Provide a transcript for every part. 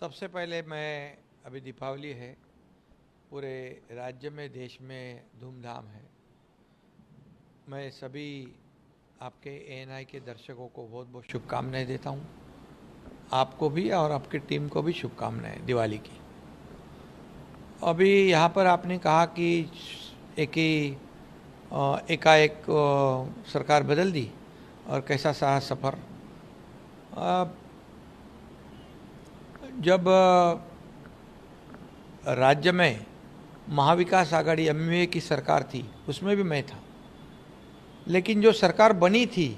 सबसे पहले मैं अभी दीपावली है, पूरे राज्य में देश में धूमधाम है। मैं सभी आपके एएनआई के दर्शकों को बहुत बहुत शुभकामनाएं देता हूं। आपको भी और आपकी टीम को भी शुभकामनाएं दिवाली की। अभी यहाँ पर आपने कहा कि एकाएक सरकार बदल दी और कैसा सहा सफ़र। जब राज्य में महाविकास आघाड़ी एमवीए की सरकार थी, उसमें भी मैं था, लेकिन जो सरकार बनी थी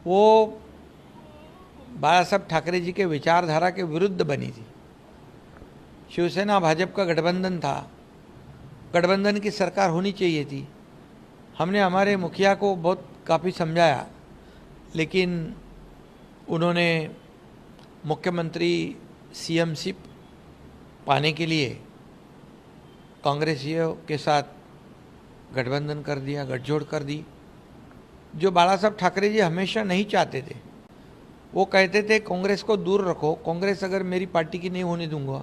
वो बाला साहब ठाकरे जी के विचारधारा के विरुद्ध बनी थी। शिवसेना भाजपा का गठबंधन था, गठबंधन की सरकार होनी चाहिए थी। हमने हमारे मुखिया को बहुत काफ़ी समझाया, लेकिन उन्होंने मुख्यमंत्री सीएमशिप पाने के लिए कांग्रेसियों के साथ गठबंधन कर दिया, गठजोड़ कर दी, जो बाला साहब ठाकरे जी हमेशा नहीं चाहते थे। वो कहते थे कांग्रेस को दूर रखो, कांग्रेस अगर मेरी पार्टी की नहीं होने दूंगा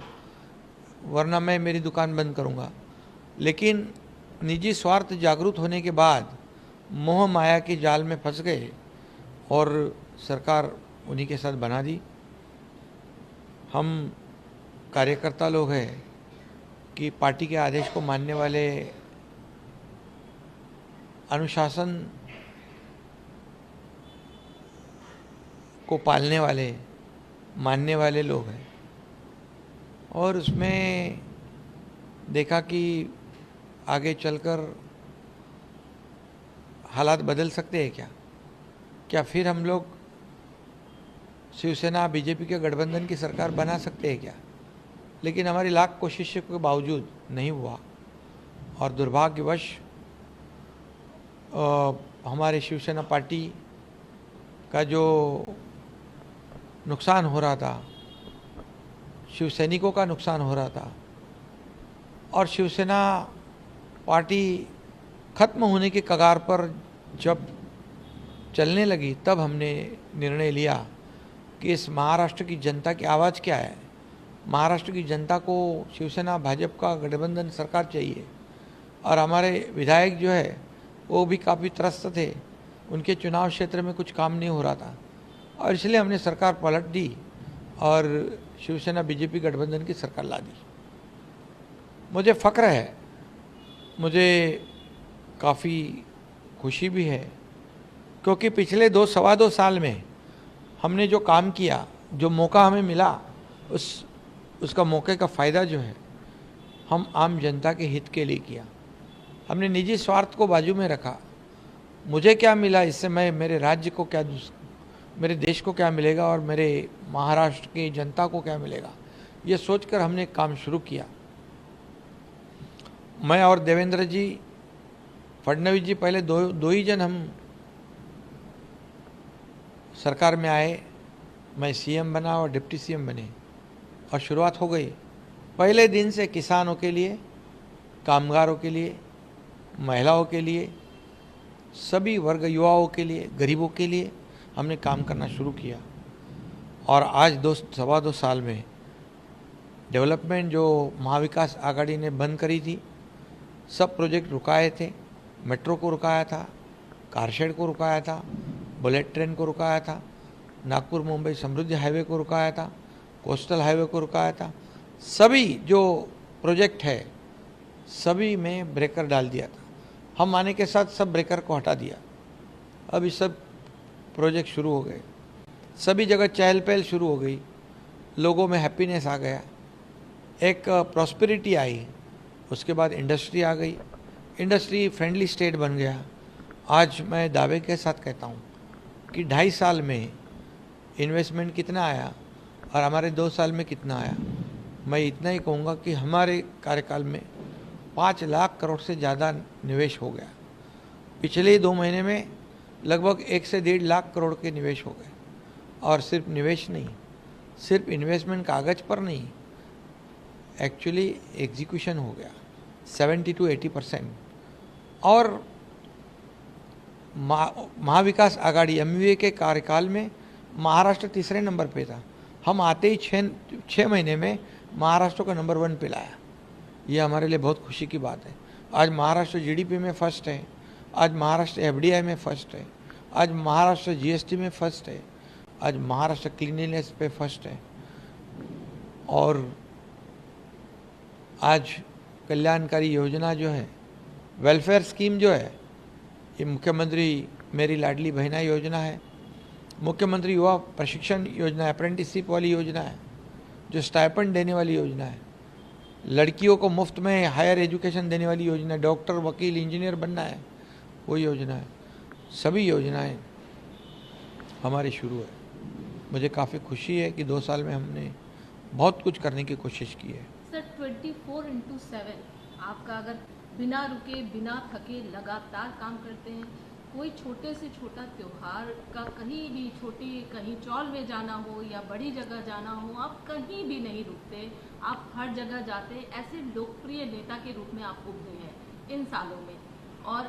वरना मैं मेरी दुकान बंद करूंगा। लेकिन निजी स्वार्थ जागरूक होने के बाद मोह माया के जाल में फंस गए और सरकार उन्हीं के साथ बना दी। हम कार्यकर्ता लोग हैं कि पार्टी के आदेश को मानने वाले, अनुशासन को पालने वाले, मानने वाले लोग हैं। और उसमें देखा कि आगे चलकर हालात बदल सकते हैं क्या फिर हम लोग शिवसेना बीजेपी के गठबंधन की सरकार बना सकते हैं क्या। लेकिन हमारी लाख कोशिशों के बावजूद नहीं हुआ और दुर्भाग्यवश हमारे शिवसेना पार्टी का जो नुकसान हो रहा था, शिव सैनिकों का नुकसान हो रहा था, और शिवसेना पार्टी खत्म होने के कगार पर जब चलने लगी, तब हमने निर्णय लिया कि इस महाराष्ट्र की जनता की आवाज़ क्या है। महाराष्ट्र की जनता को शिवसेना भाजपा का गठबंधन सरकार चाहिए, और हमारे विधायक जो है वो भी काफ़ी त्रस्त थे, उनके चुनाव क्षेत्र में कुछ काम नहीं हो रहा था, और इसलिए हमने सरकार पलट दी और शिवसेना बीजेपी गठबंधन की सरकार ला दी। मुझे फ़ख्र है, मुझे काफ़ी खुशी भी है, क्योंकि पिछले सवा दो साल में हमने जो काम किया, जो मौका हमें मिला, उसका मौके का फ़ायदा जो है हम आम जनता के हित के लिए किया। हमने निजी स्वार्थ को बाजू में रखा। मुझे क्या मिला इससे, मैं मेरे राज्य को क्या, मेरे देश को क्या मिलेगा और मेरे महाराष्ट्र की जनता को क्या मिलेगा, ये सोचकर हमने काम शुरू किया। मैं और देवेंद्र जी फडणवीस जी पहले दो ही जन हम सरकार में आए। मैं सीएम बना और डिप्टी सीएम बने और शुरुआत हो गई। पहले दिन से किसानों के लिए, कामगारों के लिए, महिलाओं के लिए, सभी वर्ग, युवाओं के लिए, गरीबों के लिए हमने काम करना शुरू किया। और आज सवा दो साल में डेवलपमेंट जो महाविकास आघाड़ी ने बंद करी थी, सब प्रोजेक्ट रुकाए थे। मेट्रो को रुकाया था, कारशेड को रुकाया था, बुलेट ट्रेन को रुकाया था, नागपुर मुंबई समृद्धि हाईवे को रुकाया था, कोस्टल हाईवे को रुकाया था। सभी जो प्रोजेक्ट है सभी में ब्रेकर डाल दिया था। हम आने के साथ सब ब्रेकर को हटा दिया। अब ये सब प्रोजेक्ट शुरू हो गए, सभी जगह चहल पहल शुरू हो गई, लोगों में हैप्पीनेस आ गया, एक प्रॉस्पेरिटी आई। उसके बाद इंडस्ट्री आ गई, इंडस्ट्री फ्रेंडली स्टेट बन गया। आज मैं दावे के साथ कहता हूँ कि 2.5 साल में इन्वेस्टमेंट कितना आया और हमारे 2 साल में कितना आया। मैं इतना ही कहूँगा कि हमारे कार्यकाल में 5 लाख करोड़ से ज़्यादा निवेश हो गया। पिछले 2 महीने में लगभग 1 से 1.5 लाख करोड़ के निवेश हो गए। और सिर्फ निवेश नहीं, सिर्फ इन्वेस्टमेंट कागज़ पर नहीं, एक्चुअली एग्जीक्यूशन हो गया 70 to 80%। और महाविकास आघाड़ी एमवीए के कार्यकाल में महाराष्ट्र तीसरे नंबर पे था। हम आते ही छः महीने में महाराष्ट्र को नंबर 1 पे लाया। ये हमारे लिए बहुत खुशी की बात है। आज महाराष्ट्र जीडीपी में फर्स्ट है, आज महाराष्ट्र एफडीआई में फर्स्ट है, आज महाराष्ट्र जीएसटी में फर्स्ट है, आज महाराष्ट्र क्लीनलीनेस पे फर्स्ट है, और आज कल्याणकारी योजना जो है, वेलफेयर स्कीम जो है, ये मुख्यमंत्री मेरी लाडली बहना योजना है, मुख्यमंत्री युवा प्रशिक्षण योजना, अप्रेंटिसशिप वाली योजना है, जो स्टाइपेंड देने वाली योजना है, लड़कियों को मुफ्त में हायर एजुकेशन देने वाली योजना, डॉक्टर वकील इंजीनियर बनना है वो योजना है, सभी योजनाएं हमारी शुरू है। मुझे काफ़ी खुशी है कि 2 साल में हमने बहुत कुछ करने की कोशिश की है। सर 24/7 आपका अगर बिना रुके बिना थके लगातार काम करते हैं, कोई छोटे से छोटा त्योहार का कहीं भी कहीं चौल में जाना हो या बड़ी जगह जाना हो, आप कहीं भी नहीं रुकते, आप हर जगह जाते, ऐसे लोकप्रिय नेता के रूप में आप उभरे हैं इन सालों में। और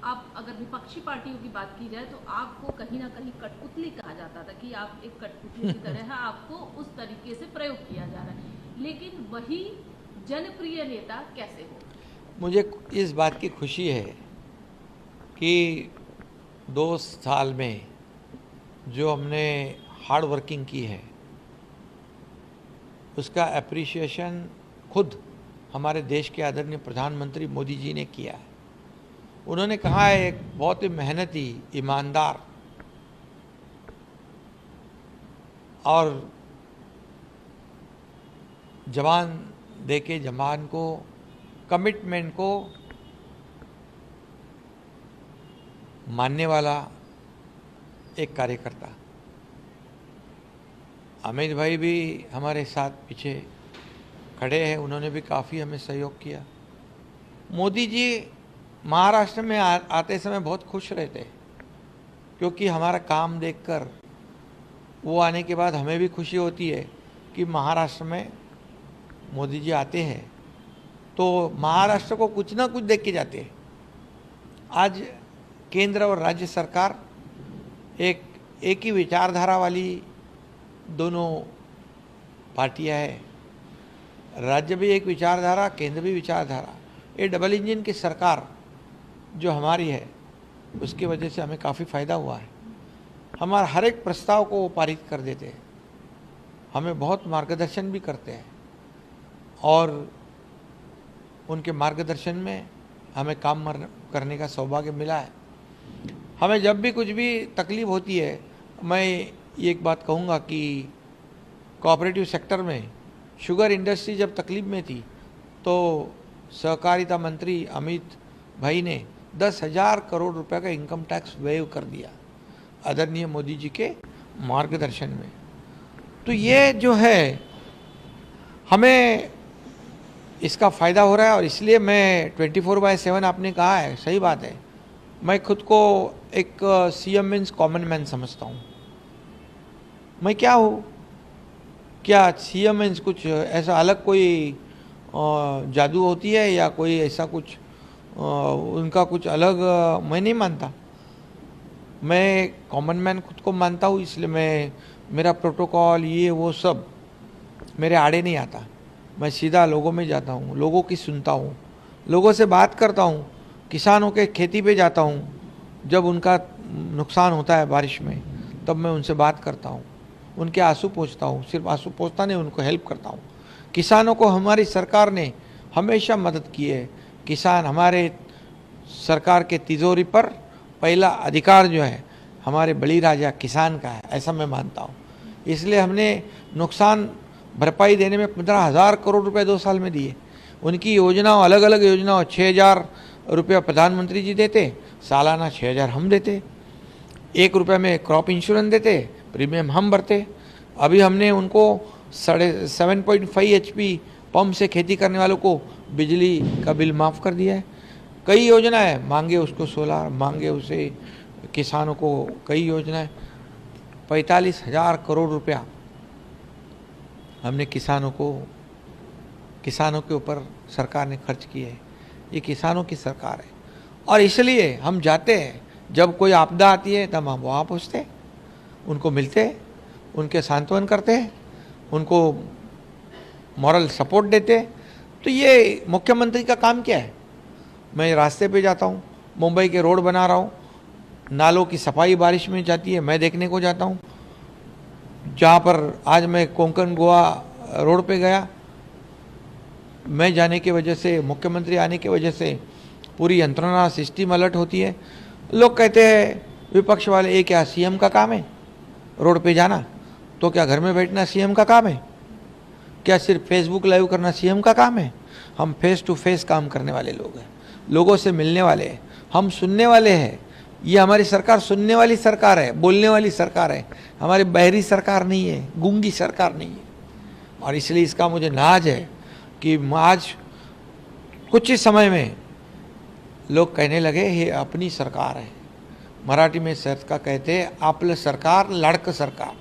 आप अगर विपक्षी पार्टियों की बात की जाए तो आपको कहीं ना कहीं कठपुतली कहा जाता था कि आप एक कठपुतली की तरह है, आपको उस तरीके से प्रयोग किया जा रहा है, लेकिन वही जनप्रिय नेता कैसे हो? मुझे इस बात की खुशी है कि 2 साल में जो हमने हार्ड वर्किंग की है उसका एप्रिसिएशन खुद हमारे देश के आदरणीय प्रधानमंत्री मोदी जी ने किया है। उन्होंने कहा है, एक बहुत ही मेहनती, ईमानदार और जवान देके जवान को, कमिटमेंट को मानने वाला एक कार्यकर्ता। अमित भाई भी हमारे साथ पीछे खड़े हैं, उन्होंने भी काफ़ी हमें सहयोग किया। मोदी जी महाराष्ट्र में आते समय बहुत खुश रहते, क्योंकि हमारा काम देखकर वो आने के बाद हमें भी खुशी होती है कि महाराष्ट्र में मोदी जी आते हैं तो महाराष्ट्र को कुछ ना कुछ देख के जाते हैं। आज केंद्र और राज्य सरकार एक ही विचारधारा वाली दोनों पार्टियां हैं। राज्य भी एक विचारधारा, केंद्र भी विचारधारा, ये डबल इंजन की सरकार जो हमारी है उसकी वजह से हमें काफ़ी फ़ायदा हुआ है। हमारा हर एक प्रस्ताव को वो पारित कर देते हैं, हमें बहुत मार्गदर्शन भी करते हैं, और उनके मार्गदर्शन में हमें काम करने का सौभाग्य मिला है। हमें जब भी कुछ भी तकलीफ़ होती है, मैं ये एक बात कहूँगा कि कोऑपरेटिव सेक्टर में शुगर इंडस्ट्री जब तकलीफ़ में थी तो सहकारिता मंत्री अमित भाई ने 10,000 करोड़ रुपए का इनकम टैक्स वेव कर दिया आदरणीय मोदी जी के मार्गदर्शन में। तो ये जो है हमें इसका फ़ायदा हो रहा है, और इसलिए मैं 24/7 आपने कहा है, सही बात है, मैं खुद को एक सीएम मीन्स कॉमन मैन समझता हूँ। मैं क्या हूँ, क्या सीएम मीन्स कुछ ऐसा अलग कोई जादू होती है या कोई ऐसा कुछ उनका कुछ अलग मैं नहीं मानता। मैं कॉमन मैन खुद को मानता हूँ, इसलिए मेरा प्रोटोकॉल ये वो सब मेरे आड़े नहीं आता। मैं सीधा लोगों में जाता हूँ, लोगों की सुनता हूँ, लोगों से बात करता हूँ, किसानों के खेती पे जाता हूँ, जब उनका नुकसान होता है बारिश में तब मैं उनसे बात करता हूँ, उनके आंसू पोंछता हूँ, सिर्फ आंसू पोंछता नहीं, उनको हेल्प करता हूँ। किसानों को हमारी सरकार ने हमेशा मदद की है। किसान हमारे सरकार के तिजोरी पर पहला अधिकार जो है हमारे बलिराजा किसान का है, ऐसा मैं मानता हूँ। इसलिए हमने नुकसान भरपाई देने में 15,000 करोड़ रुपए 2 साल में दिए। उनकी योजनाओं, अलग अलग योजनाओं, 6,000 रुपया प्रधानमंत्री जी देते, सालाना 6,000 हम देते, 1 रुपये में क्रॉप इंश्योरेंस देते, प्रीमियम हम भरते। अभी हमने उनको 7.5 HP पंप से खेती करने वालों को बिजली का बिल माफ़ कर दिया है। कई योजनाएं, मांगे उसको सोलार, मांगे उसे किसानों को कई योजनाएं, 45,000 करोड़ रुपया हमने किसानों के ऊपर सरकार ने खर्च किए है। ये किसानों की सरकार है, और इसलिए हम जाते हैं, जब कोई आपदा आती है तब हम वहाँ पहुँचते, उनको मिलते, उनके सांत्वन करते हैं, उनको मॉरल सपोर्ट देते हैं। तो ये मुख्यमंत्री का काम क्या है? मैं रास्ते पे जाता हूँ, मुंबई के रोड बना रहा हूँ, नालों की सफाई बारिश में जाती है, मैं देखने को जाता हूँ। जहाँ पर आज मैं कोंकण गोवा रोड पे गया, मैं जाने की वजह से, मुख्यमंत्री आने की वजह से पूरी यंत्रणा सिस्टम अलर्ट होती है। लोग कहते हैं विपक्ष वाले, ये क्या सीएम का काम है रोड पे जाना? तो क्या घर में बैठना सीएम का काम है? क्या सिर्फ फेसबुक लाइव करना सीएम का काम है? हम फेस टू फेस काम करने वाले लोग हैं, लोगों से मिलने वाले हैं, हम सुनने वाले हैं। ये हमारी सरकार सुनने वाली सरकार है, बोलने वाली सरकार है, हमारी बहरी सरकार नहीं है, गूंगी सरकार नहीं है। और इसलिए इसका मुझे नाज है कि आज कुछ ही समय में लोग कहने लगे ये अपनी सरकार है। मराठी में सरकार कहते हैं आपलं सरकार लाडकं सरकार।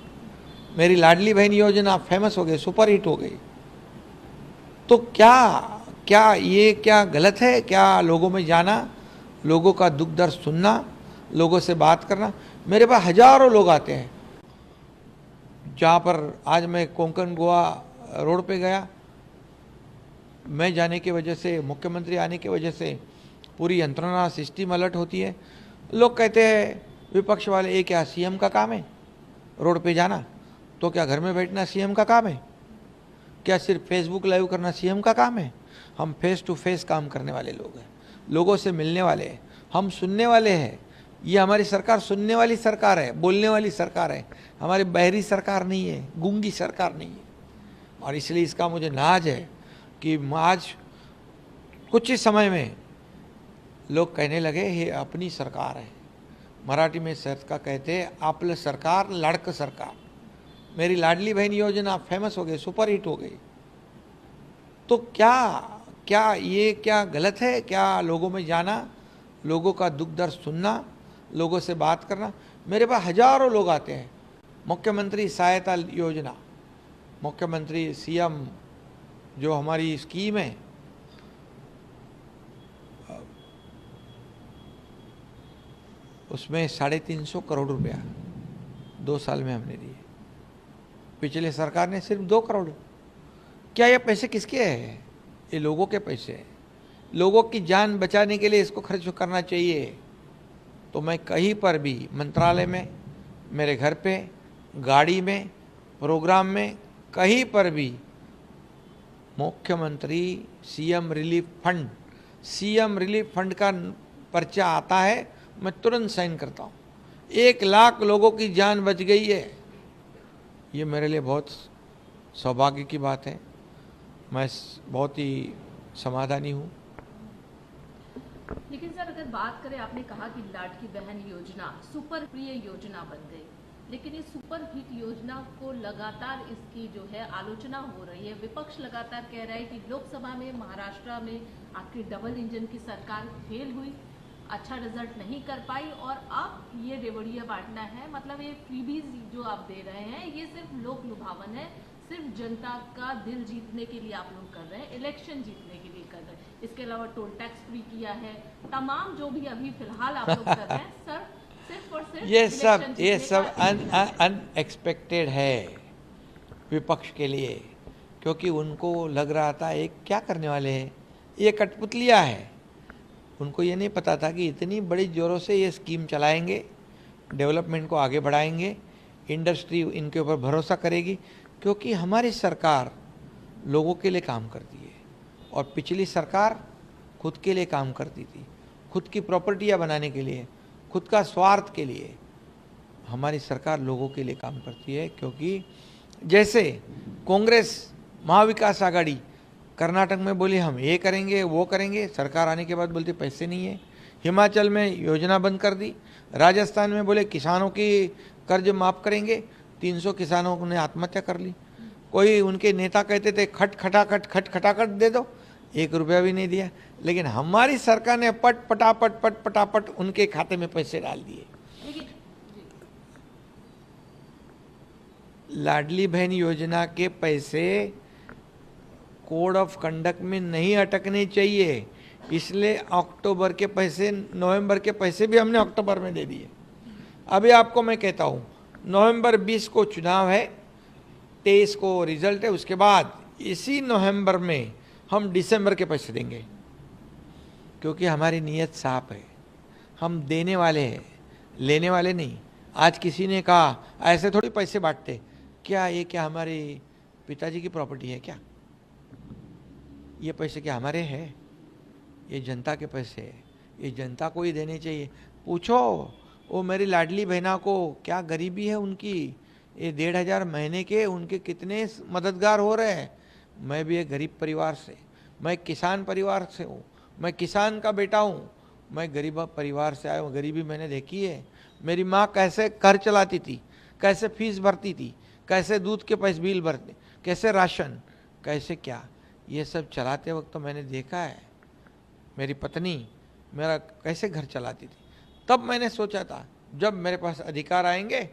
मेरी लाडली बहन योजना फेमस हो गई, सुपर हिट हो गई। तो क्या ये क्या गलत है? क्या लोगों में जाना, लोगों का दुख दर्द सुनना, लोगों से बात करना? मेरे पास हजारों लोग आते हैं। जहाँ पर आज मैं कोंकण गोवा रोड पे गया, मैं जाने की वजह से, मुख्यमंत्री आने की वजह से पूरी यंत्रणा सिस्टम अलर्ट होती है। लोग कहते हैं विपक्ष वाले, ये क्या सीएम का काम है रोड पे जाना? तो क्या घर में बैठना सीएम का काम है? क्या सिर्फ फेसबुक लाइव करना सीएम का काम है? हम फेस टू फेस काम करने वाले लोग हैं, लोगों से मिलने वाले हैं, हम सुनने वाले हैं। ये हमारी सरकार सुनने वाली सरकार है, बोलने वाली सरकार है, हमारी बहरी सरकार नहीं है, गूंगी सरकार नहीं है। और इसलिए इसका मुझे नाज है कि आज कुछ ही समय में लोग कहने लगे ये अपनी सरकार है। मराठी में सरकार कहते हैं आपलं सरकार लाडकं सरकार। मेरी लाडली बहन योजना फेमस हो गई, सुपर हिट हो गई। तो क्या ये क्या गलत है? क्या लोगों में जाना, लोगों का दुख दर्द सुनना, लोगों से बात करना? मेरे पास हजारों लोग आते हैं। मुख्यमंत्री सहायता योजना, मुख्यमंत्री सीएम जो हमारी स्कीम है, उसमें 350 करोड़ रुपया 2 साल में हमने दिए। पिछले सरकार ने सिर्फ 2 करोड़। क्या ये पैसे किसके हैं? ये लोगों के पैसे हैं। लोगों की जान बचाने के लिए इसको खर्च करना चाहिए। तो मैं कहीं पर भी, मंत्रालय में, मेरे घर पे, गाड़ी में, प्रोग्राम में, कहीं पर भी मुख्यमंत्री सीएम रिलीफ फंड का पर्चा आता है, मैं तुरंत साइन करता हूँ। 1 लाख लोगों की जान बच गई है। ये मेरे लिए बहुत सौभाग्य की बात है। मैं बहुत ही समाधानी हूँ। लेकिन सर, अगर बात करें, आपने कहा कि लाडली बहन योजना सुपर प्रिय योजना बन गई, लेकिन इस सुपर हिट योजना को लगातार इसकी जो है आलोचना हो रही है। विपक्ष लगातार कह रहा है कि लोकसभा में, महाराष्ट्र में आपकी डबल इंजन की सरकार फेल हुई, अच्छा रिजल्ट नहीं कर पाई, और अब ये रेवड़िया बांटना है, मतलब ये फ्रीबीज जो आप दे रहे हैं, ये सिर्फ लोक लुभावन है, सिर्फ जनता का दिल जीतने के लिए आप लोग कर रहे हैं, इलेक्शन जीतने के लिए कर रहे हैं। इसके अलावा टोल टैक्स फ्री किया है, तमाम जो भी अभी फिलहाल आप लोग कर रहे हैं सर, सिर्फ और सिर्फ ये सब अनएक्सपेक्टेड है विपक्ष के लिए, क्योंकि उनको लग रहा था ये क्या करने वाले हैं, ये कठपुतलिया है। उनको ये नहीं पता था कि इतनी बड़ी ज़ोरों से ये स्कीम चलाएंगे, डेवलपमेंट को आगे बढ़ाएंगे, इंडस्ट्री इनके ऊपर भरोसा करेगी, क्योंकि हमारी सरकार लोगों के लिए काम करती है और पिछली सरकार खुद के लिए काम करती थी, खुद की प्रॉपर्टियां बनाने के लिए, खुद का स्वार्थ के लिए। हमारी सरकार लोगों के लिए काम करती है, क्योंकि जैसे कांग्रेस महाविकास आघाड़ी कर्नाटक में बोली हम ये करेंगे वो करेंगे, सरकार आने के बाद बोलते पैसे नहीं है। हिमाचल में योजना बंद कर दी, राजस्थान में बोले किसानों की कर्ज माफ़ करेंगे, 300 किसानों ने आत्महत्या कर ली। कोई उनके नेता कहते थे खट खटाखट दे दो, 1 रुपया भी नहीं दिया। लेकिन हमारी सरकार ने पट पटापट उनके खाते में पैसे डाल दिए। लाडली बहन योजना के पैसे कोड ऑफ कंडक्ट में नहीं अटकने चाहिए, इसलिए अक्टूबर के पैसे, नवंबर के पैसे भी हमने अक्टूबर में दे दिए। अभी आपको मैं कहता हूँ, नवंबर 20 को चुनाव है, 23 को रिजल्ट है, उसके बाद इसी नवंबर में हम दिसंबर के पैसे देंगे, क्योंकि हमारी नीयत साफ है। हम देने वाले हैं, लेने वाले नहीं। आज किसी ने कहा ऐसे थोड़ी पैसे बांटते, क्या ये क्या हमारे पिताजी की प्रॉपर्टी है क्या? ये पैसे क्या हमारे हैं? ये जनता के पैसे हैं, ये जनता को ही देने चाहिए। पूछो वो मेरी लाडली बहना को क्या गरीबी है उनकी, ये 1,500 महीने के उनके कितने मददगार हो रहे हैं। मैं भी एक गरीब परिवार से, मैं एक किसान परिवार से हूँ, मैं किसान का बेटा हूँ, मैं गरीब परिवार से आया हूँ। गरीबी मैंने देखी है। मेरी माँ कैसे घर चलाती थी, कैसे फीस भरती थी, कैसे दूध के पैसे बिल भरते, कैसे राशन, कैसे क्या, ये सब चलाते वक्त तो मैंने देखा है। मेरी पत्नी मेरा कैसे घर चलाती थी। तब मैंने सोचा था जब मेरे पास अधिकार आएंगे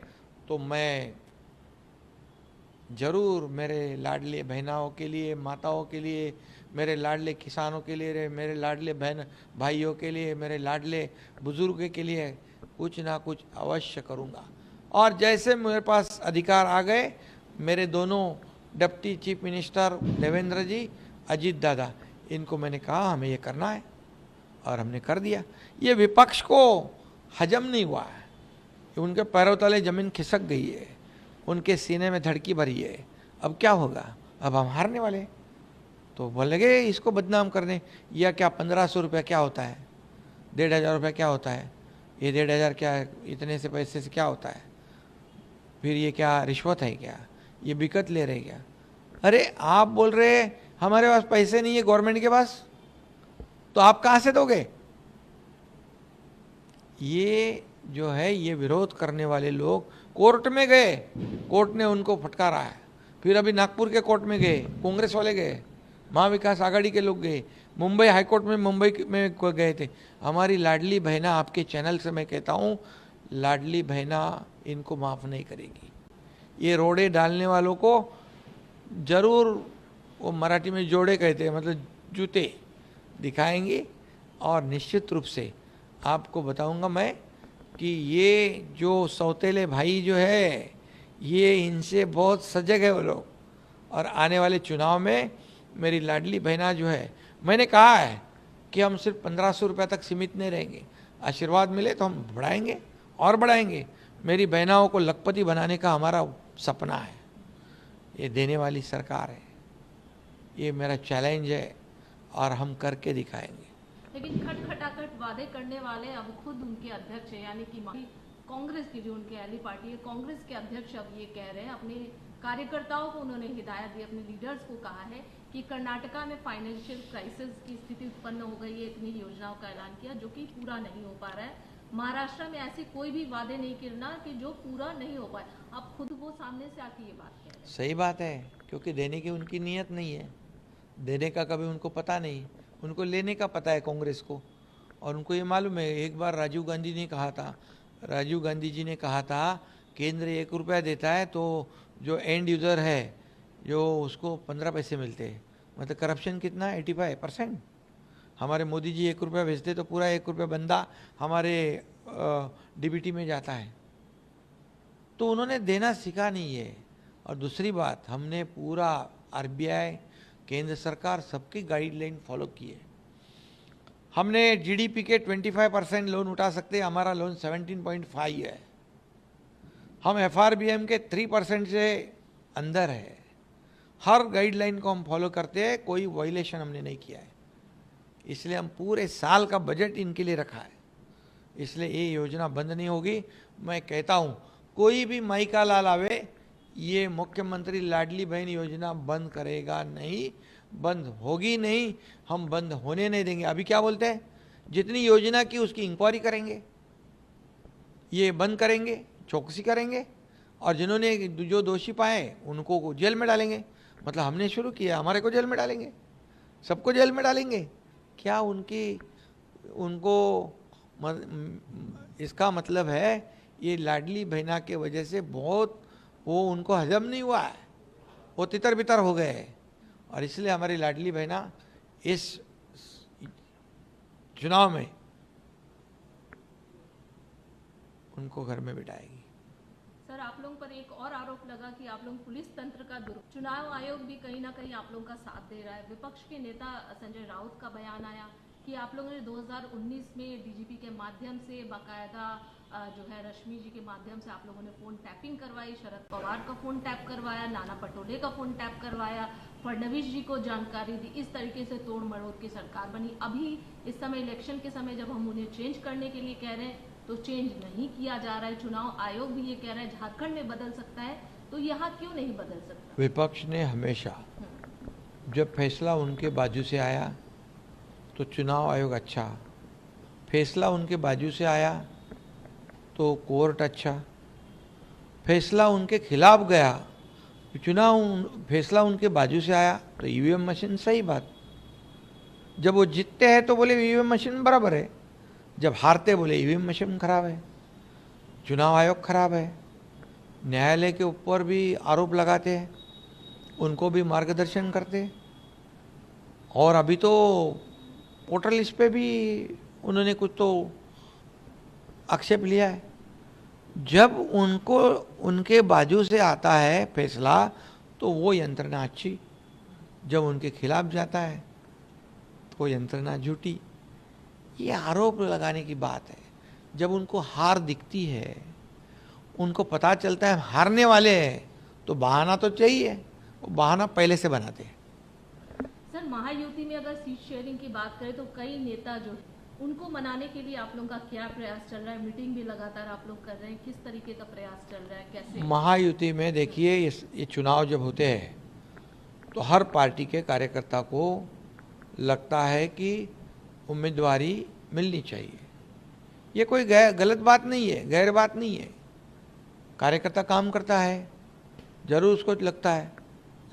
तो मैं ज़रूर मेरे लाडले बहनाओं के लिए, माताओं के लिए, मेरे लाडले किसानों के लिए, मेरे लाडले बहन भाइयों के लिए, मेरे लाडले बुजुर्ग के लिए कुछ ना कुछ अवश्य करूँगा। और जैसे मेरे पास अधिकार आ गए, मेरे दोनों डिप्टी चीफ मिनिस्टर देवेंद्र जी, अजीत दादा, इनको मैंने कहा हमें ये करना है और हमने कर दिया। ये विपक्ष को हजम नहीं हुआ है, उनके पैरों तले ज़मीन खिसक गई है, उनके सीने में धड़की भरी है। अब क्या होगा? अब हम हारने वाले। तो बोल लगे इसको बदनाम करने, या क्या 1500 रुपया क्या होता है, 1,500 रुपया क्या होता है, ये 1,500 क्या है, इतने से पैसे से क्या होता है, फिर ये क्या रिश्वत है क्या, ये बिकत ले रहे क्या? अरे आप बोल रहे हमारे पास पैसे नहीं है गवर्नमेंट के पास, तो आप कहाँ से दोगे? ये जो है ये विरोध करने वाले लोग कोर्ट में गए, कोर्ट ने उनको फटकारा है। फिर अभी नागपुर के कोर्ट में गए, कांग्रेस वाले गए, महाविकास आघाड़ी के लोग गए, मुंबई हाईकोर्ट में मुंबई में गए थे। हमारी लाडली बहना, आपके चैनल से मैं कहता हूँ, लाडली बहना इनको माफ़ नहीं करेगी। ये रोड़े डालने वालों को ज़रूर, वो मराठी में जोड़े कहते हैं, मतलब जूते दिखाएंगे। और निश्चित रूप से आपको बताऊंगा मैं कि ये जो सौतेले भाई जो है, ये इनसे बहुत सजग है वो लोग। और आने वाले चुनाव में मेरी लाडली बहना जो है, मैंने कहा है कि हम सिर्फ 1500 रुपये तक सीमित नहीं रहेंगे, आशीर्वाद मिले तो हम बढ़ाएंगे और बढ़ाएंगे। मेरी बहनाओं को लखपति बनाने का हमारा सपना है। ये देने वाली सरकार है, ये मेरा चैलेंज है और हम करके दिखाएंगे। लेकिन खटखटाखट वादे करने वाले अब खुद उनके अध्यक्ष है, यानी कि कांग्रेस की जो उनकी अली पार्टी है, कांग्रेस के अध्यक्ष अब ये कह रहे हैं, अपने कार्यकर्ताओं को उन्होंने हिदायत दी, अपने लीडर्स को कहा है कि कर्नाटका में फाइनेंशियल क्राइसिस की स्थिति उत्पन्न हो गई है, इतनी योजनाओं का ऐलान किया जो कि पूरा नहीं हो पा रहा है। महाराष्ट्र में ऐसे कोई भी वादे नहीं करना कि जो पूरा नहीं हो पाए। अब खुद वो सामने से आके ये बात कह रहे हैं। सही बात है, क्योंकि देने की उनकी नीयत नहीं है, देने का कभी उनको पता नहीं, उनको लेने का पता है कांग्रेस को। और उनको ये मालूम है, एक बार राजीव गांधी ने कहा था, राजीव गांधी जी ने कहा था केंद्र 1 रुपया देता है तो जो एंड यूज़र है जो उसको 15 पैसे मिलते हैं। मतलब करप्शन कितना है? 85%। हमारे मोदी जी 1 रुपया भेजते तो पूरा 1 रुपया बंदा हमारे डीबीटी में जाता है। तो उन्होंने देना सीखा नहीं है। और दूसरी बात, हमने पूरा आरबीआई, केंद्र सरकार सबकी गाइडलाइन फॉलो की है। हमने जीडीपी के 25% लोन उठा सकते हैं, हमारा लोन 17.5 है। हम एफआरबीएम के 3% से अंदर है। हर गाइडलाइन को हम फॉलो करते हैं, कोई वायलेशन हमने नहीं किया है। इसलिए हम पूरे साल का बजट इनके लिए रखा है, इसलिए ये योजना बंद नहीं होगी। मैं कहता हूँ कोई भी माइका लाल आवे, ये मुख्यमंत्री लाडली बहन योजना बंद करेगा नहीं, बंद होगी नहीं, हम बंद होने नहीं देंगे। अभी क्या बोलते हैं, जितनी योजना की उसकी इंक्वायरी करेंगे, ये बंद करेंगे, चौकसी करेंगे, और जिन्होंने जो दोषी पाए उनको जेल में डालेंगे। मतलब हमने शुरू किया, हमारे को जेल में डालेंगे, सबको जेल में डालेंगे। क्या उनको इसका मतलब है ये लाडली बहना के वजह से बहुत वो उनको हजम नहीं हुआ है, वो तितर बितर हो गए हैं। और इसलिए हमारी लाडली बहना इस चुनाव में उनको घर में बिठाएगी। सर, आप लोगों पर एक और आरोप लगा कि आप लोग पुलिस तंत्र का चुनाव आयोग भी कहीं ना कहीं आप लोगों का साथ दे रहा है। विपक्ष के नेता संजय राउत का बयान आया कि आप लोगों ने 2019 में डीजीपी के माध्यम से बाकायदा जो है रश्मि जी के माध्यम से आप लोगों ने फोन टैपिंग करवाई, शरद पवार का फोन टैप करवाया, नाना पटोले का फोन टैप करवाया, फडणवीस जी को जानकारी दी। इस तरीके से तोड़ मरोड़ की सरकार बनी। अभी इस समय इलेक्शन के समय जब हम उन्हें चेंज करने के लिए कह रहे हैं तो चेंज नहीं किया जा रहा है। चुनाव आयोग भी ये कह रहा है झारखंड में बदल सकता है, तो यहाँ क्यों नहीं बदल सकता? विपक्ष ने हमेशा जब फैसला उनके बाजू से आया तो चुनाव आयोग अच्छा, फैसला उनके बाजू से आया तो कोर्ट अच्छा, फैसला उनके खिलाफ गया, फैसला उनके बाजू से आया तो ईवीएम मशीन सही बात। जब वो जीतते हैं तो बोले ईवीएम मशीन बराबर है, जब हारते बोले ईवीएम मशीन खराब है, चुनाव आयोग खराब है। न्यायालय के ऊपर भी आरोप लगाते हैं, उनको भी मार्गदर्शन करते। और अभी तो वोटर लिस्ट पे भी उन्होंने कुछ तो आक्षेप लिया है। जब उनको उनके बाजू से आता है फैसला तो वो यंत्रणा अच्छी, जब उनके खिलाफ जाता है तो यंत्रणा झूठी। ये आरोप लगाने की बात है। जब उनको हार दिखती है, उनको पता चलता है हारने वाले हैं, तो बहाना तो चाहिए, वो बहाना पहले से बनाते हैं। सर, महायुति में अगर सीट शेयरिंग की बात करें तो कई नेता जो उनको मनाने के लिए आप लोगों का क्या प्रयास चल रहा है? मीटिंग भी लगातार आप लोग कर रहे हैं, किस तरीके का प्रयास चल रहा है, कैसे? महायुति में देखिए, ये चुनाव जब होते हैं तो हर पार्टी के कार्यकर्ता को लगता है कि उम्मीदवारी मिलनी चाहिए। ये कोई गलत बात नहीं है, गैर बात नहीं है। कार्यकर्ता काम करता है, जरूर उसको लगता है,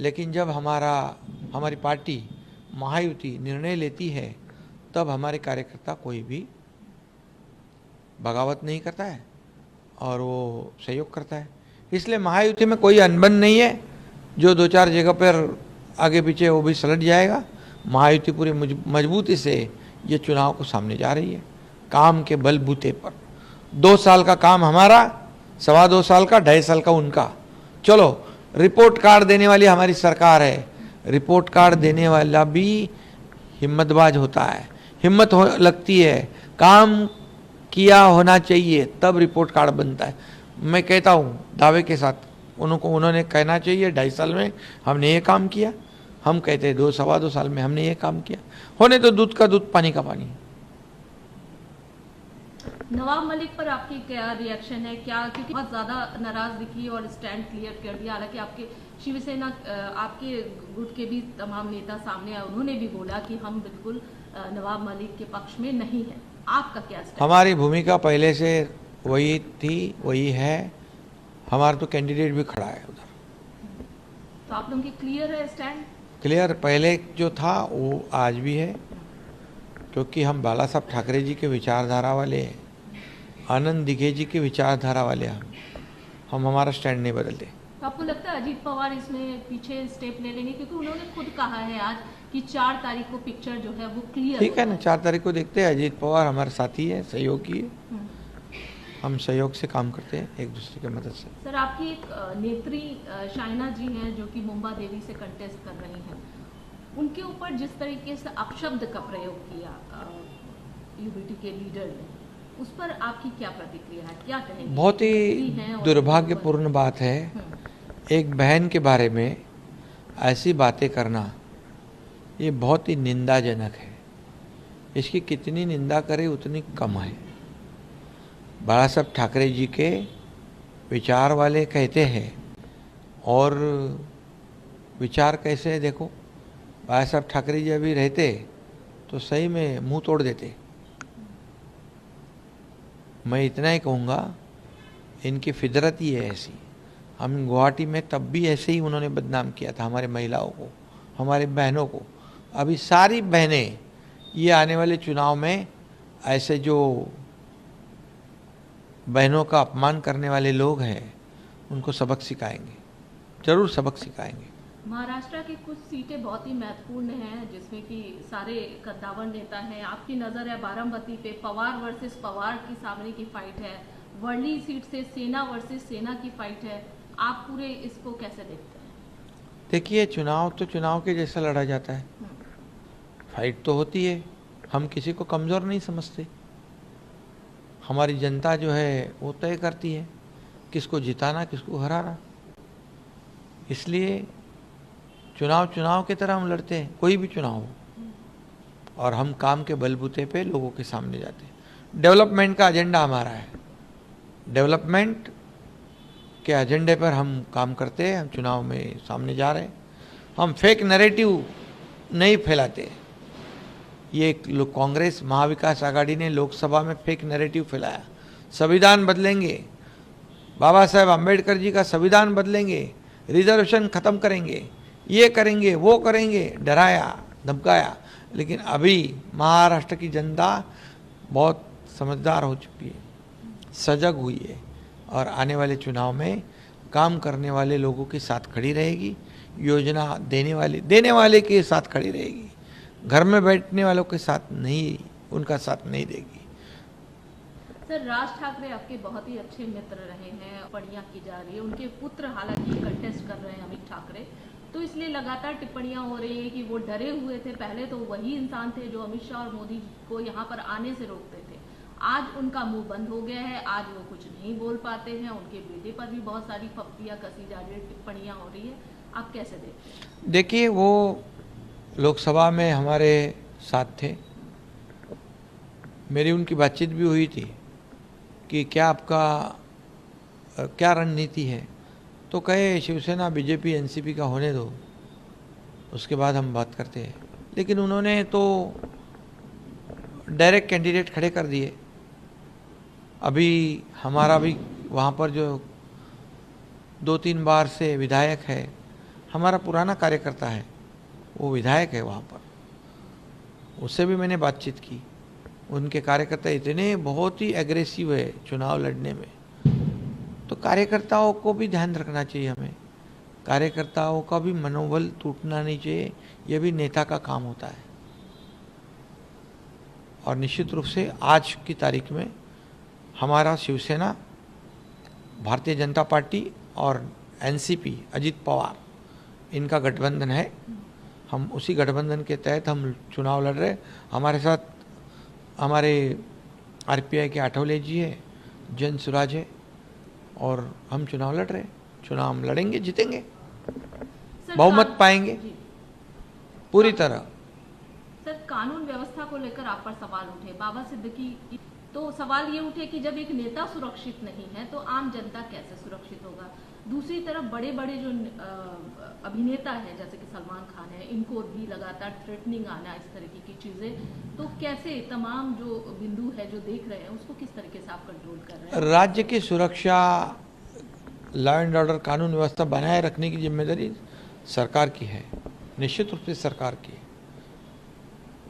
लेकिन जब हमारी पार्टी महायुति निर्णय लेती है तब हमारे कार्यकर्ता कोई भी बगावत नहीं करता है और वो सहयोग करता है। इसलिए महायुति में कोई अनबन नहीं है। जो दो चार जगह पर आगे पीछे वो भी सलट जाएगा। महायुति पूरी मजबूती से ये चुनाव को सामने जा रही है, काम के बलबूते पर। 2 साल का काम हमारा, 2.25 साल का, 2.5 साल का उनका। चलो, रिपोर्ट कार्ड देने वाली हमारी सरकार है। रिपोर्ट कार्ड देने वाला भी हिम्मतबाज होता है, हिम्मत लगती है, काम किया होना चाहिए तब रिपोर्ट कार्ड बनता है। मैं कहता हूँ दावे के साथ, उन्होंने कहना चाहिए 2.5 साल में हमने ये काम किया। हम कहते हैं 2-2.25 साल में हमने ये काम किया। होने तो दूध का दूध, पानी का पानी। नवाब मलिक पर आपकी क्या रिएक्शन है? क्या, क्योंकि बहुत ज्यादा नाराज दिखी और स्टैंड क्लियर कर दिया। हालांकि आपके शिवसेना, आपके गुट के भी तमाम नेता सामने आए, उन्होंने भी बोला कि हम बिल्कुल नवाब मलिक के पक्ष में नहीं है। आपका क्या स्टैंड? हमारी भूमिका पहले से वही थी, वही है। हमारा तो कैंडिडेट भी खड़ा है उधर। तो आप लोगों की क्लियर है स्टैंड? क्लियर पहले जो था वो आज भी है, क्योंकि हम बाला साहब ठाकरे जी के विचारधारा वाले हैं, आनंद दिघे जी के विचारधारा वाले हम हमारा स्टैंड नहीं बदलते। तो आपको लगता है अजीत पवार इसमें पीछे स्टेप ले लेंगे? क्योंकि उन्होंने खुद कहा है आज कि 4 तारीख को पिक्चर जो है वो क्लियर। ठीक है ना, 4 तारीख को देखते हैं। अजीत पवार हमारे साथी है, सहयोगी है, हम सहयोग से काम करते हैं एक दूसरे की मदद से। सर, आपकी एक नेत्री शाइना जी हैं जो कि मुंबा देवी से कंटेस्ट कर रही हैं, उनके ऊपर जिस तरीके से अपशब्द का प्रयोग किया यूबीटी के लीडर ने, उस पर आपकी क्या प्रतिक्रिया है, क्या कहेंगे? बहुत ही दुर्भाग्यपूर्ण बात है एक बहन के बारे में ऐसी बातें करना। ये बहुत ही निंदाजनक है। इसकी कितनी निंदा करें उतनी कम है। बाला साहब ठाकरे जी के विचार वाले कहते हैं, और विचार कैसे है देखो। बाला साहब ठाकरे जी अभी रहते तो सही में मुंह तोड़ देते। मैं इतना ही कहूँगा, इनकी फितरत ही है ऐसी। हम गुवाहाटी में तब भी ऐसे ही उन्होंने बदनाम किया था हमारे महिलाओं को, हमारे बहनों को। अभी सारी बहनें ये आने वाले चुनाव में ऐसे जो बहनों का अपमान करने वाले लोग हैं उनको सबक सिखाएंगे, जरूर सबक सिखाएंगे। महाराष्ट्र की कुछ सीटें बहुत ही महत्वपूर्ण हैं जिसमें कि सारे कद्दावर नेता हैं। आपकी नज़र है बारामती पे, पवार वर्सेस पवार की सामने की फाइट है। वर्ली सीट से सेना वर्सेस सेना की फाइट है, आप पूरे इसको कैसे देखते हैं? देखिए, चुनाव तो चुनाव के जैसा लड़ा जाता है, फाइट तो होती है। हम किसी को कमज़ोर नहीं समझते। हमारी जनता जो है वो तय करती है किसको जिताना, किसको हराना। इसलिए चुनाव चुनाव की तरह हम लड़ते हैं, कोई भी चुनाव हो, और हम काम के बलबूते पे लोगों के सामने जाते हैं। डेवलपमेंट का एजेंडा हमारा है, डेवलपमेंट के एजेंडे पर हम काम करते हैं। हम चुनाव में सामने जा रहे हैं। हम फेक नैरेटिव नहीं फैलाते। ये कांग्रेस महाविकास आघाड़ी ने लोकसभा में फेक नैरेटिव फैलाया, संविधान बदलेंगे, बाबा साहेब आम्बेडकर जी का संविधान बदलेंगे, रिजर्वेशन ख़त्म करेंगे, ये करेंगे, वो करेंगे, डराया धमकाया। लेकिन अभी महाराष्ट्र की जनता बहुत समझदार हो चुकी है, सजग हुई है, और आने वाले चुनाव में काम करने वाले लोगों के साथ खड़ी रहेगी। योजना देने वाले के साथ खड़ी रहेगी, घर में बैठने वालों के साथ नहीं, उनका साथ नहीं देगी। सर, राज ठाकरे आपके बहुत ही अच्छे मित्र रहे हैं, टिप्पणियां की जा रही है। उनके पुत्र हालांकि कंटेस्ट कर रहे हैं, अमित ठाकरे, तो इसलिए लगातार टिप्पणियां हो रही है कि वो डरे हुए थे। पहले तो वही इंसान थे जो अमित शाह और मोदी को यहाँ पर आने से रोकते थे। आज उनका मुंह बंद हो गया है, आज वो कुछ नहीं बोल पाते हैं। उनके बेटे पर भी बहुत सारी फप्तियां कसी जा रही है, टिप्पणियां हो रही है, आप कैसे देखते हैं? देखिए, वो लोकसभा में हमारे साथ थे, मेरी उनकी बातचीत भी हुई थी कि क्या आपका क्या रणनीति है। तो कहे शिवसेना बीजेपी एनसीपी का होने दो, उसके बाद हम बात करते हैं। लेकिन उन्होंने तो डायरेक्ट कैंडिडेट खड़े कर दिए। अभी हमारा भी वहाँ पर जो 2-3 बार से विधायक है, हमारा पुराना कार्यकर्ता है, वो विधायक है वहाँ पर, उससे भी मैंने बातचीत की। उनके कार्यकर्ता इतने बहुत ही एग्रेसिव है चुनाव लड़ने में। तो कार्यकर्ताओं को भी ध्यान रखना चाहिए हमें, कार्यकर्ताओं का भी मनोबल टूटना नहीं चाहिए। यह भी नेता का काम होता है। और निश्चित रूप से आज की तारीख में हमारा शिवसेना, भारतीय जनता पार्टी और एनसीपी, अजित पवार, इनका गठबंधन है। हम उसी गठबंधन के तहत हम चुनाव लड़ रहे। हमारे साथ हमारे आरपीआई के आठवले जी है, जन सुराज है, और हम चुनाव लड़ रहे हैं। चुनाव हम लड़ेंगे, जीतेंगे, बहुमत पाएंगे पूरी तरह। सर, कानून व्यवस्था को लेकर आप पर सवाल उठे, बाबा सिद्दीकी, तो सवाल ये उठे कि जब एक नेता सुरक्षित नहीं है तो आम जनता कैसे सुरक्षित होगा? दूसरी तरफ बड़े बड़े जो अभिनेता हैं जैसे कि सलमान खान है, इनको भी लगातार थ्रेटनिंग आना, इस तरीके की चीजें, तो कैसे तमाम जो बिंदु है जो देख रहे हैं उसको किस तरीके से आप कंट्रोल कर रहे हैं? राज्य की सुरक्षा, लॉ एंड ऑर्डर, कानून व्यवस्था बनाए रखने की जिम्मेदारी सरकार की है, निश्चित रूप से सरकार की है।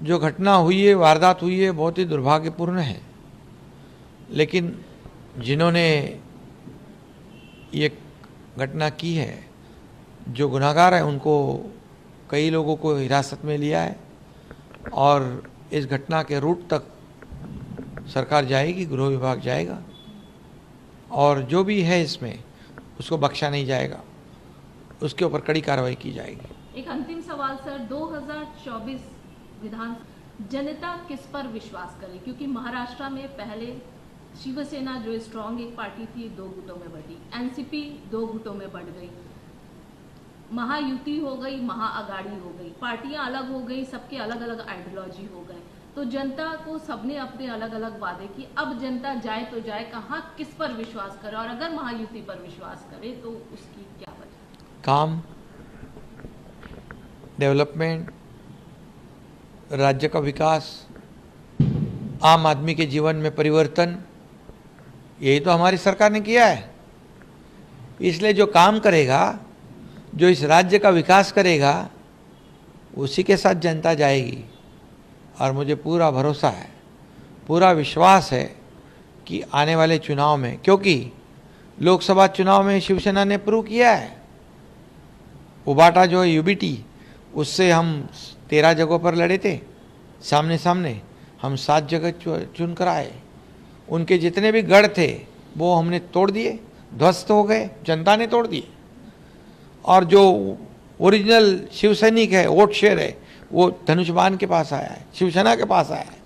जो घटना हुई है, वारदात हुई है, बहुत ही दुर्भाग्यपूर्ण है। लेकिन जिन्होंने ये घटना की है, जो गुनाहगार है, उनको कई लोगों को हिरासत में लिया है, और इस घटना के रूट तक सरकार जाएगी, गृह विभाग जाएगा, और जो भी है इसमें उसको बख्शा नहीं जाएगा, उसके ऊपर कड़ी कार्रवाई की जाएगी। एक अंतिम सवाल सर, 2024 विधान जनता किस पर विश्वास करे? क्योंकि महाराष्ट्र में पहले शिवसेना जो स्ट्रांग एक पार्टी थी 2 गुटों में बढ़ी, एनसीपी 2 गुटों में बढ़ गई, महायुति हो गई, महाअगाड़ी हो गई, पार्टियां अलग हो गई, सबके अलग अलग आइडियोलॉजी हो गए। तो जनता को सबने अपने अलग अलग वादे की, अब जनता जाए तो जाए कहाँ, किस पर विश्वास करे? और अगर महायुति पर विश्वास करे तो उसकी क्या वजह? काम, डेवलपमेंट, राज्य का विकास, आम आदमी के जीवन में परिवर्तन, यही तो हमारी सरकार ने किया है। इसलिए जो काम करेगा, जो इस राज्य का विकास करेगा, उसी के साथ जनता जाएगी। और मुझे पूरा भरोसा है, पूरा विश्वास है कि आने वाले चुनाव में, क्योंकि लोकसभा चुनाव में शिवसेना ने प्रूव किया है, उबाटा जो है यूबीटी, उससे हम 13 जगहों पर लड़े थे सामने सामने, हम 7 जगह चुन कर आए। उनके जितने भी गढ़ थे, वो हमने तोड़ दिए, ध्वस्त हो गए, जनता ने तोड़ दिए। और जो ओरिजिनल शिव सैनिक है, वोट शेयर है, वो धनुष बाण के पास आया है, शिवसेना के पास आया है।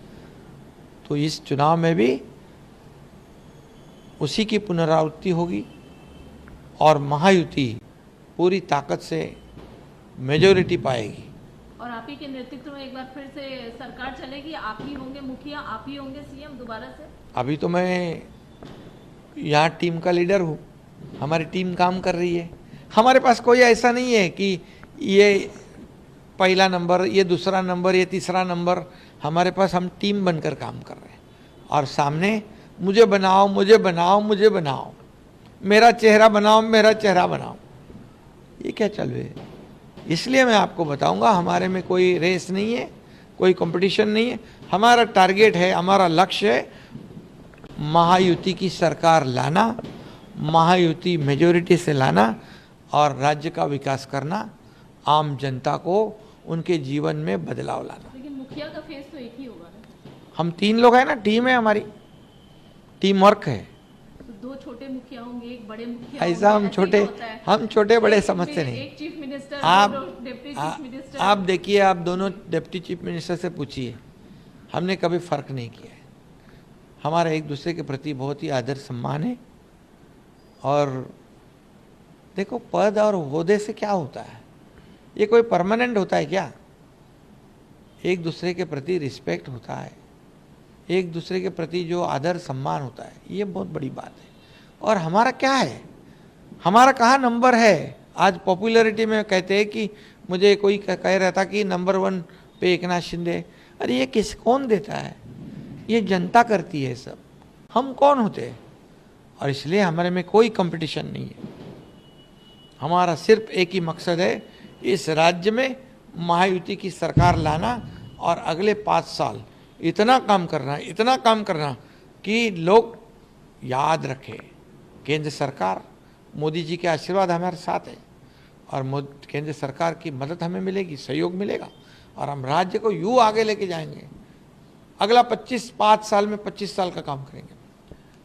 तो इस चुनाव में भी उसी की पुनरावृत्ति होगी और महायुति पूरी ताकत से मेजॉरिटी पाएगी। और आप ही के नेतृत्व में एक बार फिर से सरकार चलेगी, आप ही होंगे मुखिया, आप ही होंगे सीएम दोबारा से? अभी तो मैं यहाँ टीम का लीडर हूँ, हमारी टीम काम कर रही है। हमारे पास कोई ऐसा नहीं है कि ये पहला नंबर, ये दूसरा नंबर, ये तीसरा नंबर। हमारे पास हम टीम बनकर काम कर रहे हैं और सामने मुझे बनाओ, मुझे बनाओ, मुझे बनाओ, मेरा चेहरा बनाओ, मेरा चेहरा बनाओ, ये क्या चल रही है। इसलिए मैं आपको बताऊंगा, हमारे में कोई रेस नहीं है, कोई कंपटीशन नहीं है। हमारा टारगेट है, हमारा लक्ष्य है महायुति की सरकार लाना, महायुति मेजॉरिटी से लाना और राज्य का विकास करना, आम जनता को उनके जीवन में बदलाव लाना। लेकिन मुखिया का फेस तो एक ही होगा ना? हम 3 लोग हैं ना, टीम है हमारी, टीम वर्क है। तो 2 छोटे मुखिया होंगे, एक बड़े मुखिया ऐसा होंगे, हम छोटे बड़े समझते नहीं। एक चीफ मिनिस्टर, आप डिप्टी चीफ मिनिस्टर। आप देखिए, आप दोनों डिप्टी चीफ मिनिस्टर से पूछिए, हमने कभी फर्क नहीं किया है। हमारा एक दूसरे के प्रति बहुत ही आदर सम्मान है। और देखो, पद और ओहदे से क्या होता है, ये कोई परमानेंट होता है क्या? एक दूसरे के प्रति रिस्पेक्ट होता है, एक दूसरे के प्रति जो आदर सम्मान होता है, ये बहुत बड़ी बात है। और हमारा क्या है, हमारा कहाँ नंबर है? आज पॉपुलैरिटी में कहते हैं कि मुझे कोई कह रहा था कि नंबर 1 पे एकनाथ शिंदे। अरे ये कौन देता है? ये जनता करती है सब, हम कौन होते हैं? और इसलिए हमारे में कोई कंपटीशन नहीं है। हमारा सिर्फ एक ही मकसद है, इस राज्य में महायुति की सरकार लाना और अगले 5 साल इतना काम करना, इतना काम करना कि लोग याद रखें, केंद्र सरकार, मोदी जी के आशीर्वाद हमारे साथ है और केंद्र सरकार की मदद हमें मिलेगी, सहयोग मिलेगा और हम राज्य को यूँ आगे लेके जाएंगे। अगला 5 साल में 25 साल का काम करेंगे।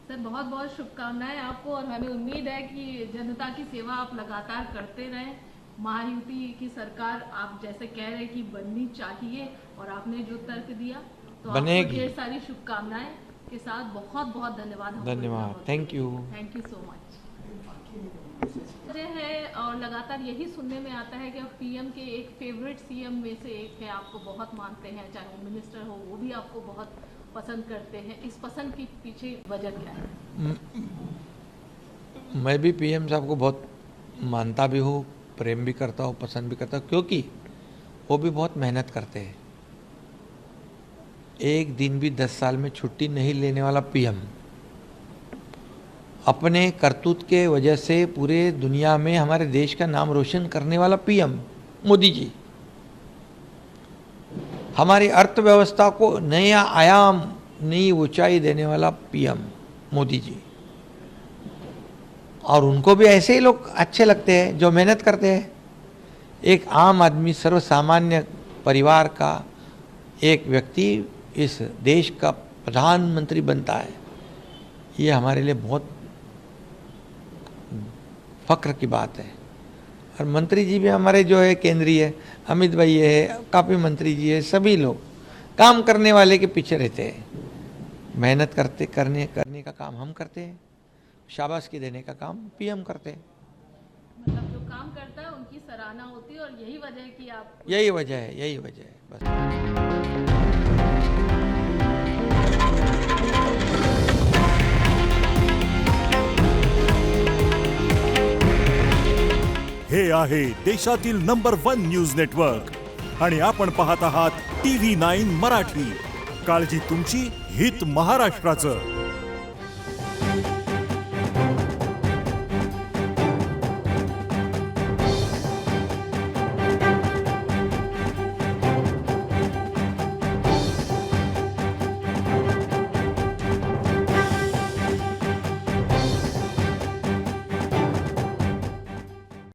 सर, बहुत बहुत शुभकामनाएं आपको और हमें उम्मीद है कि जनता की सेवा आप लगातार करते रहें। महायुति की सरकार आप जैसे कह रहे हैं कि बननी चाहिए और आपने जो तर्क दिया तो बनेगी। आपको ढेर सारी शुभकामनाएं के साथ बहुत बहुत धन्यवाद। धन्यवाद, थैंक यू सो मच। है और लगातार यही सुनने में आता है कि आप पीएम के एक फेवरेट सीएम में से एक है, आपको बहुत मानते हैं, चाहे वो मिनिस्टर हो वो भी आपको बहुत पसंद करते हैं। इस पसंद के पीछे वजह क्या है? मैं भी पीएम साहब को बहुत मानता भी हूँ, प्रेम भी करता हूँ, पसंद भी करता हूँ, क्योंकि वो भी बहुत मेहनत करते हैं। एक दिन भी 10 साल में छुट्टी नहीं लेने वाला पीएम, अपने करतूत के वजह से पूरे दुनिया में हमारे देश का नाम रोशन करने वाला पीएम मोदी जी, हमारी अर्थव्यवस्था को नया आयाम, नई ऊंचाई देने वाला पीएम मोदी जी। और उनको भी ऐसे ही लोग अच्छे लगते हैं जो मेहनत करते हैं। एक आम आदमी, सर्वसामान्य परिवार का एक व्यक्ति इस देश का प्रधानमंत्री बनता है, ये हमारे लिए बहुत फक्र की बात है। और मंत्री जी भी हमारे जो है केंद्रीय, अमित भाई है, काफ़ी मंत्री जी है, सभी लोग काम करने वाले के पीछे रहते हैं, मेहनत करने का काम हम करते हैं, शाबाशी देने का काम पीएम करते हैं। मतलब जो काम करता है उनकी सराहना होती है और यही वजह है कि आप, यही वजह है बस। हे आहे देशातील नंबर 1 न्यूज नेटवर्क आणि आपण पाहत आहात TV9 मराठी। काळजी तुमची, हित महाराष्ट्राचं।